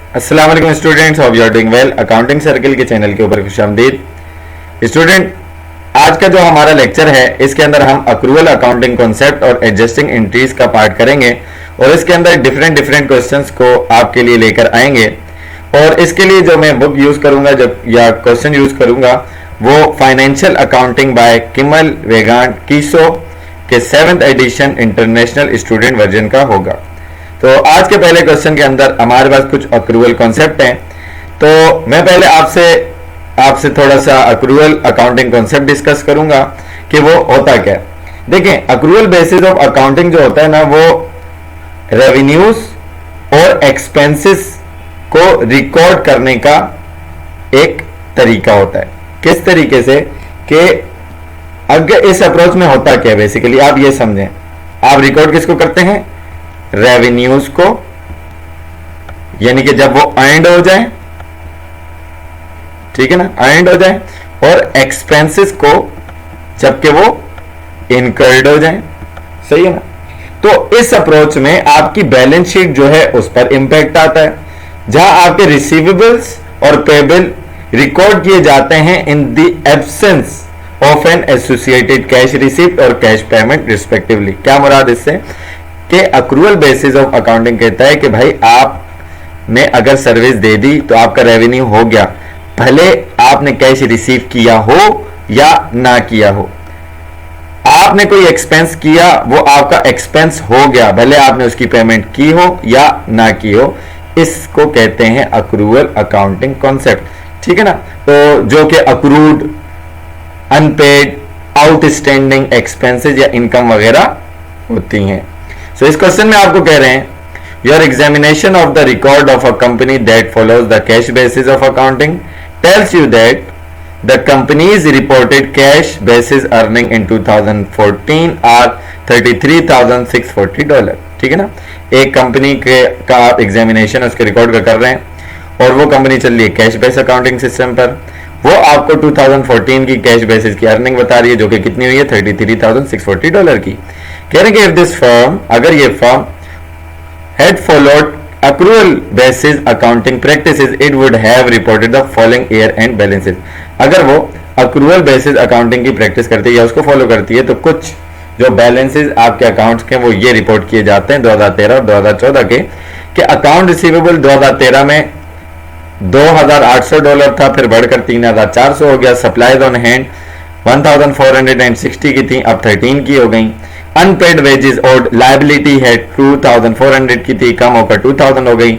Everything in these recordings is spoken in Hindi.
अस्सलाम वालेकुम students, hope you are doing well. Accounting circle के चैनल के ऊपर खुशामदीद। स्टूडेंट, आज का जो हमारा लेक्चर है इसके अंदर हम अक्रूवल अकाउंटिंग कॉन्सेप्ट और एडजस्टिंग एंट्रीज का पार्ट करेंगे और इसके अंदर डिफरेंट क्वेश्चंस को आपके लिए लेकर आएंगे। और इसके लिए जो मैं बुक यूज करूंगा जब या क्वेश्चन यूज करूंगा वो फाइनेंशियल अकाउंटिंग बाय किमल वेगांट कीसो के 7th addition international student version का होगा। तो आज के पहले क्वेश्चन के अंदर हमारे पास कुछ अक्रूवल कॉन्सेप्ट हैं। तो मैं पहले आपसे थोड़ा सा अक्रूवल अकाउंटिंग कॉन्सेप्ट डिस्कस करूंगा कि वो होता क्या है। देखें, अक्रूवल बेसिस ऑफ अकाउंटिंग जो होता है ना, वो रेवेन्यूज और एक्सपेंसेस को रिकॉर्ड करने का एक तरीका होता है। किस तरीके से कि अगर इस अप्रोच में होता क्या है, बेसिकली आप ये समझें, आप रिकॉर्ड किसको करते हैं? रेवेन्यूज को, यानी कि जब वो अर्न्ड हो जाए, ठीक है ना, अर्न्ड हो जाए, और एक्सपेंसेस को जबकि वो इनकर्ड हो जाए। सही है ना। तो इस अप्रोच में आपकी बैलेंस शीट जो है उस पर इंपैक्ट आता है, जहां आपके रिसीवेबल्स और पेबल रिकॉर्ड किए जाते हैं in the absence of an associated cash receipt और कैश पेमेंट रिस्पेक्टिवली। क्या मुराद इससे कि अक्रूवल बेसिस ऑफ अकाउंटिंग कहता है कि भाई आपने अगर सर्विस दे दी तो आपका रेवेन्यू हो गया, भले आपने कैश रिसीव किया हो या ना किया हो। आपने कोई एक्सपेंस किया, वो आपका एक्सपेंस हो गया, भले आपने उसकी पेमेंट की हो या ना की हो। इसको कहते हैं अक्रूवल अकाउंटिंग कॉन्सेप्ट, ठीक है ना। तो जो कि अक्रूड, अनपेड, आउटस्टैंडिंग एक्सपेंसेस या इनकम वगैरह होती हैं। सो इस क्वेश्चन में आपको कह रहे हैं your examination of the record of a company that follows the cash basis of accounting tells you that the company's reported cash basis earning in 2014 are $33,640। ठीक है ना। एक कंपनी के का आप एग्जामिनेशन उसके रिकॉर्ड का कर रहे हैं और वो कंपनी चल रही है कैश बेस अकाउंटिंग सिस्टम पर। वो आपको 2014 की कैश बेसिस की अर्निंग बता रही है जो कि कितनी हुई है, $33,640 की। कह रहे हैं कि इफ दिस फर्म, अगर ये firm had followed accrual basis accounting practices it would have reported the following year end balances। अगर वो accrual basis accounting की प्रैक्टिस करती है या उसको फॉलो करती है तो कुछ जो बैलेंसेस आपके अकाउंट्स के वो ये रिपोर्ट किए जाते हैं 2013 और 2014 के, कि अकाउंट रिसीवेबल 2013 में $2,800 था, फिर बढ़कर 3,400 हो गया। सप्लाईज ऑन हैंड 1,460 की थी, अब 13 की हो गई। अनपेड वेजेस और लायबिलिटी है 2,400 की थी, कम होकर 2,000 हो गई।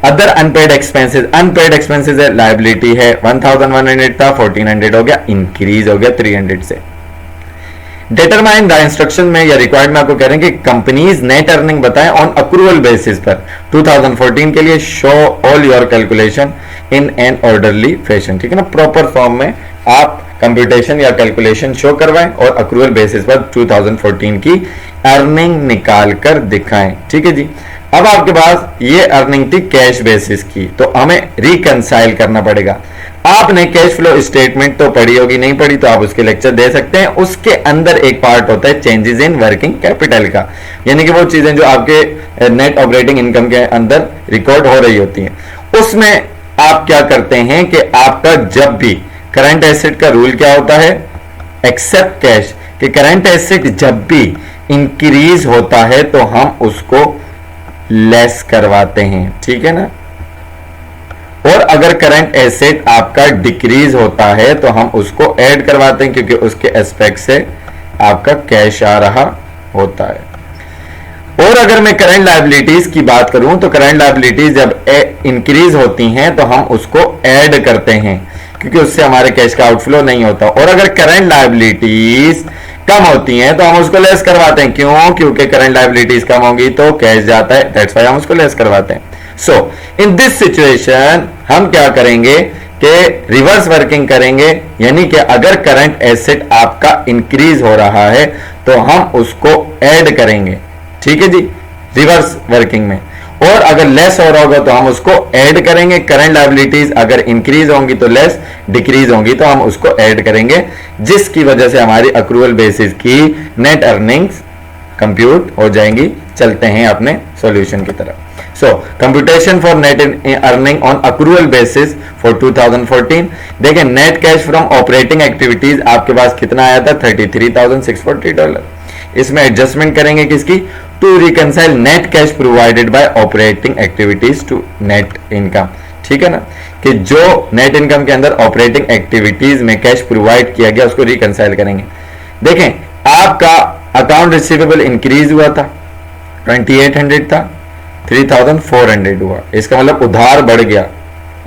अदर अनपेड एक्सपेंसेस है, लायबिलिटी है 1,100 था, 1,400 हो गया, इंक्रीज हो गया 300 से। डिटरमाइन द इंस्ट्रक्शन में या रिक्वायर्ड में आपको कह रहे हैं कि कंपनीज नेट अर्निंग बताएं ऑन अक्रूवल बेसिस पर 2014 के लिए। Show all your calculation in an orderly fashion. ठीक है ना, प्रॉपर फॉर्म में आप कंप्यूटेशन या कैलकुलेशन शो करवाएं और अक्रूवल बेसिस पर 2014 की अर्निंग निकाल कर दिखाएं। ठीक है जी। अब आपके पास ये अर्निंग थी कैश बेसिस की, तो हमें रिकंसाइल करना पड़ेगा। आपने कैश फ्लो स्टेटमेंट तो पढ़ी होगी, नहीं पढ़ी तो आप उसके लेक्चर दे सकते हैं। उसके अंदर एक पार्ट होता है चेंजेस इन वर्किंग कैपिटल का, यानी कि वो चीजें जो आपके नेट ऑपरेटिंग इनकम के अंदर रिकॉर्ड हो रही होती हैं। उसमें आप क्या करते हैं कि आपका जब भी करंट एसेट का रूल क्या होता है, एक्सेप्ट कैश, कि करंट एसेट जब भी इंक्रीज होता है तो हम उसको लेस करवाते हैं। ठीक है ना। और अगर करंट एसेट आपका डिक्रीज होता है तो हम उसको ऐड करवाते हैं, क्योंकि उसके एस्पेक्ट से आपका कैश आ रहा होता है। और अगर मैं करंट लायबिलिटीज की बात करूं तो करंट लायबिलिटीज जब इंक्रीज होती हैं तो हम उसको ऐड करते हैं, क्योंकि उससे हमारे कैश का आउटफ्लो नहीं होता। और अगर करंट लायबिलिटीज कम होती हैं तो हम उसको लेस करवाते हैं। क्यों? क्योंकि करंट लायबिलिटीज कम होगी तो कैश जाता है, दैट्स व्हाई हम उसको लेस करवाते हैं। सो इन दिस सिचुएशन हम क्या करेंगे कि रिवर्स वर्किंग करेंगे, यानी कि अगर करंट एसेट आपका इंक्रीज हो रहा है तो हम उसको ऐड करेंगे। ठीक है जी, रिवर्स वर्किंग में। और अगर लेस हो रहा होगा तो हम उसको ऐड करेंगे। करंट लायबिलिटीज अगर इंक्रीज होंगी तो लेस, डिक्रीज होंगी तो हम उसको ऐड करेंगे, जिसकी वजह से हमारी अक्रूवल बेसिस की नेट अर्निंग्स कंप्यूट हो जाएंगी। चलते हैं अपने सॉल्यूशन की तरफ। So computation for net earning on accrual basis for 2014। देखिए net cash from operating activities आपके पास कितना आया था, $33,640। इसमें एडजस्टमेंट करेंगे किसकी, to reconcile net cash provided by operating activities to net income. ठीक है ना, कि जो नेट इनकम के अंदर ऑपरेटिंग एक्टिविटीज में कैश प्रोवाइड किया गया उसको रिकंसाइल करेंगे। देखें आपका अकाउंट रिसीवेबल इंक्रीज हुआ था, 2800 था, 3400 हुआ, इसका मतलब उधार बढ़ गया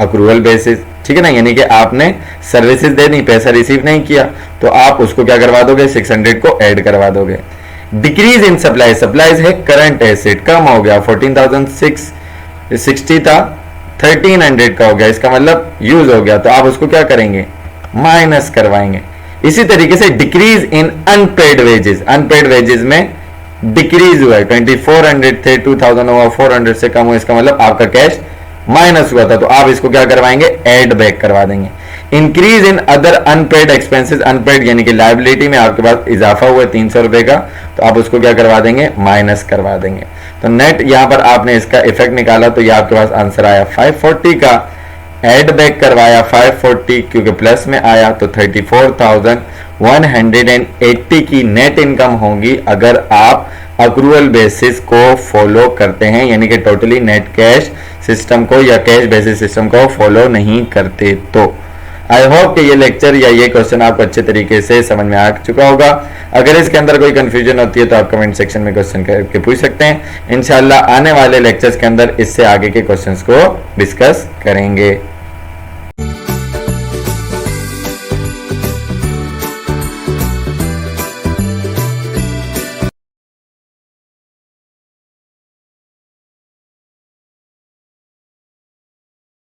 अक्रूवल बेसिस। ठीक है ना, यानी कि आपने सर्विसेज दे दी, पैसा रिसीव नहीं किया, तो आप उसको क्या करवा दोगे, 600 को ऐड करवा दोगे। डिक्रीज इन सप्लाई, सप्लाईज है करंट एसेट, कम हो गया, 14,660 था, 1300 का हो गया, इसका मतलब यूज हो गया, तो आप उसको क्या करेंगे, माइनस करवाएंगे। इसी तरीके से decrease in unpaid wages, unpaid wages में डिक्रीज हुआ है, 2400 थे, 2000 हुआ, 400 से कम हुआ, इसका मतलब आपका कैश माइनस हुआ था, तो आप इसको क्या करवाएंगे, ऐड बैक करवा देंगे। Increase in other unpaid expenses, unpaid यानी कि लायबिलिटी में आपके पास इजाफा हुआ 300 रुपए का, तो आप उसको क्या करवा देंगे, माइनस करवा देंगे। तो नेट यहां पर आपने इसका इफेक्ट निकाला, तो ये आपके पास आंसर आया 540 का, ऐड बैक करवाया 540 क्योंकि प्लस में आया, तो 34,180 की नेट इनकम होगी अगर आप अक्रूवल बेसिस को फॉलो करते हैं, यानी कि टोटली नेट कैश सिस्टम को या कैश बेसिस सिस्टम को फॉलो नहीं करते। तो आई होप कि ये लेक्चर या ये क्वेश्चन आपको अच्छे तरीके से समझ में आ चुका होगा। अगर इसके अंदर कोई कंफ्यूजन होती है तो आप कमेंट सेक्शन में क्वेश्चन करके पूछ सकते हैं। इंशाल्लाह आने वाले लेक्चर्स के अंदर इससे आगे के क्वेश्चंस को डिस्कस करेंगे।